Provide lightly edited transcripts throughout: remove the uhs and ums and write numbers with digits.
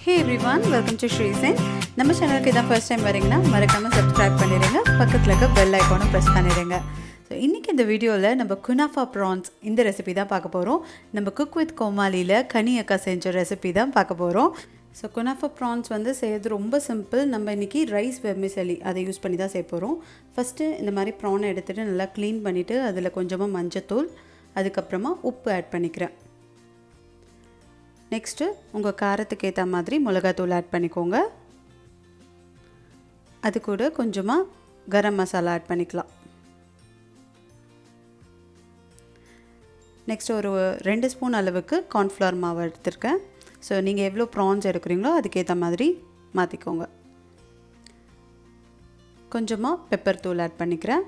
Hey everyone, welcome to SRISEN. நம்ம சேனலுக்கு இதான் ஃபர்ஸ்ட் டைம் வரீங்கன்னா மறக்காம சப்ஸ்கிரைப் பண்ணிடுங்க, பக்கத்தில் இருக்க பெல் ஐக்கானும் ப்ரெஸ் பண்ணிடுங்க. ஸோ இன்றைக்கி இந்த வீடியோவில் நம்ம குனாஃபா ப்ரான்ஸ் இந்த ரெசிபி தான் பார்க்க போகிறோம். நம்ம குக் வித் கோமாலியில் கனி அக்கா செஞ்ச ரெசிபி தான் பார்க்க போகிறோம். ஸோ குனாஃபா ப்ரான்ஸ் வந்து செய்கிறது ரொம்ப சிம்பிள். நம்ம இன்றைக்கி ரைஸ் வெர்மிசெலி அதை யூஸ் பண்ணி தான் செய்ய போகிறோம். ஃபஸ்ட்டு இந்த மாதிரி ப்ரானை எடுத்துகிட்டு நல்லா க்ளீன் பண்ணிவிட்டு அதில் கொஞ்சமாக மஞ்சத்தூள், அதுக்கப்புறமா உப்பு ஆட் பண்ணிக்கிறேன். நெக்ஸ்ட்டு உங்கள் காரத்துக்கு ஏற்ற மாதிரி மிளகாத்தூள் ஆட் பண்ணிக்கோங்க. அது கூட கொஞ்சமாக கரம் மசாலா ஆட் பண்ணிக்கலாம். நெக்ஸ்ட் ஒரு 2 ஸ்பூன் அளவுக்கு கார்ன்ஃப்ளவர் மாவு எடுத்துருக்கேன். ஸோ நீங்கள் எவ்வளோ ப்ரான்ஸ் எடுக்கிறீங்களோ அதுக்கேற்ற மாதிரி மாற்றிக்கோங்க. கொஞ்சமாக பெப்பர் தூள் ஆட் பண்ணிக்கிறேன்.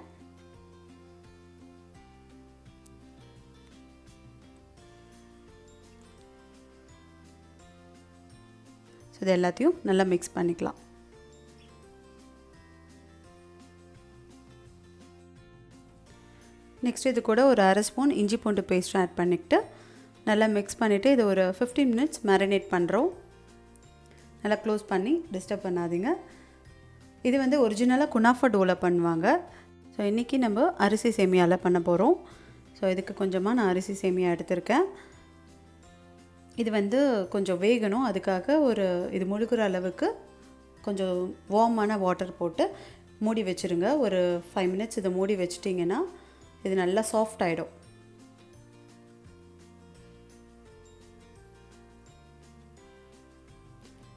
ஸோ இது எல்லாத்தையும் நல்லா மிக்ஸ் பண்ணிக்கலாம். நெக்ஸ்ட் இது கூட ஒரு 1/2 ஸ்பூன் இஞ்சி பூண்டு பேஸ்ட் ஆட் பண்ணிக்கிட்டு நல்லா மிக்ஸ் பண்ணிவிட்டு இது ஒரு 15 மினிட்ஸ் மேரினேட் பண்ணுறோம். நல்லா க்ளோஸ் பண்ணி டிஸ்டர்ப் பண்ணாதீங்க. இது வந்து ஒரிஜினலாக குனாஃபா டோவில் பண்ணுவாங்க. ஸோ இன்றைக்கி நம்ம அரிசி சேமியாவில் பண்ண போகிறோம். ஸோ இதுக்கு கொஞ்சமாக நான் அரிசி சேமியா எடுத்திருக்கேன். இது வந்து கொஞ்சம் வேகணும், அதுக்காக இது முழுகிற அளவுக்கு கொஞ்சம் வார்மான வாட்டர் போட்டு மூடி வச்சுருங்க. ஒரு 5 மினிட்ஸ் இதை மூடி வச்சிட்டிங்கன்னா இது நல்லா சாஃப்ட் ஆகிடும்.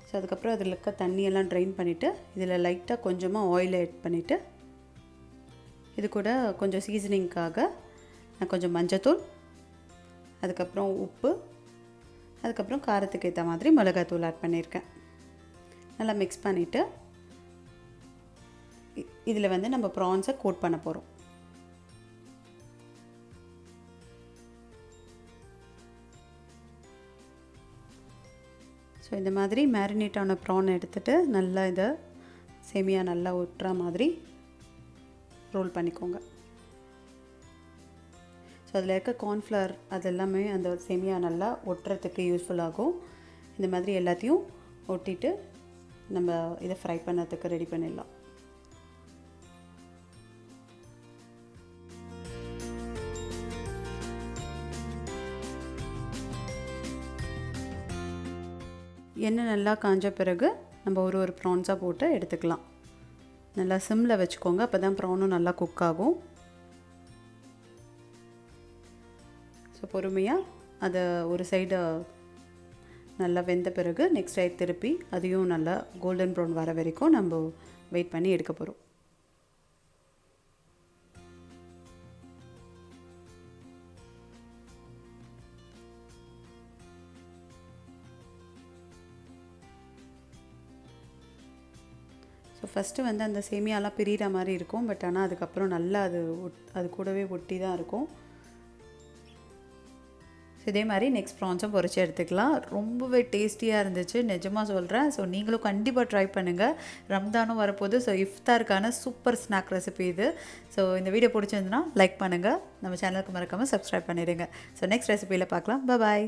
ஸோ அதுக்கப்புறம் அதில் இருக்க தண்ணியெல்லாம் ட்ரைன் பண்ணிவிட்டு இதில் லைட்டாக கொஞ்சமாக ஆயில் ஆட் பண்ணிவிட்டு இது கூட கொஞ்சம் சீசனிங்காக நான் கொஞ்சம் மஞ்சத்தூள், அதுக்கப்புறம் உப்பு, அதுக்கப்புறம் காரத்துக்கு ஏற்ற மாதிரி மிளகாத்தூள் ஆட் பண்ணியிருக்கேன். நல்லா மிக்ஸ் பண்ணிவிட்டு இதில் வந்து நம்ம ப்ரான்ஸை கோட் பண்ண போகிறோம். ஸோ இந்த மாதிரி மேரினேட் ஆன ப்ரான் எடுத்துகிட்டு நல்லா இதை சேமியா நல்லா ஒட்டுற மாதிரி ரோல் பண்ணிக்கோங்க. ஸோ அதில் இருக்க கார்ன்ஃப்ளவர் அதெல்லாமே அந்த சேமியா நல்லா ஒட்டுறதுக்கு யூஸ்ஃபுல்லாகும். இந்த மாதிரி எல்லாத்தையும் ஒட்டிட்டு நம்ம இதை ஃப்ரை பண்ணுறதுக்கு ரெடி பண்ணிடலாம். எண்ணெய் நல்லா காஞ்ச பிறகு நம்ம ஒரு ப்ரான்ஸாக போட்டு எடுத்துக்கலாம். நல்லா சிம்மில் வச்சுக்கோங்க, அப்போ தான் ப்ரானும் நல்லா குக் ஆகும். ஸோ பொறுமையாக அதை ஒரு சைடு நல்லா வெந்த பிறகு நெக்ஸ்ட் சைடு திருப்பி அதையும் நல்லா கோல்டன் ப்ரௌன் வர வரைக்கும் நம்ம வெயிட் பண்ணி எடுக்க போகிறோம். ஸோ ஃபஸ்ட்டு வந்து அந்த சேமியாலாம் பிரிகிற மாதிரி இருக்கும், பட் ஆனால் அதுக்கப்புறம் நல்லா அது கூடவே ஒட்டி தான் இருக்கும். ஸோ இதே மாதிரி நெக்ஸ்ட் ப்ரான்ஸும் பொரிச்சு எடுத்துக்கலாம். ரொம்பவே டேஸ்டியாக இருந்துச்சு, நிஜமாக சொல்கிறேன். ஸோ நீங்களும் கண்டிப்பாக ட்ரை பண்ணுங்கள். ரம்ஜானும் வரப்போகுது. ஸோ இஃப்தாருக்கான சூப்பர் ஸ்நாக் ரெசிபி இது. ஸோ இந்த வீடியோ பிடிச்சிருந்துன்னா லைக் பண்ணுங்கள், நம்ம சேனலுக்கு மறக்காமல் சப்ஸ்கிரைப் பண்ணிடுங்க. ஸோ நெக்ஸ்ட் ரெசிபியில் பார்க்கலாம். பாய்.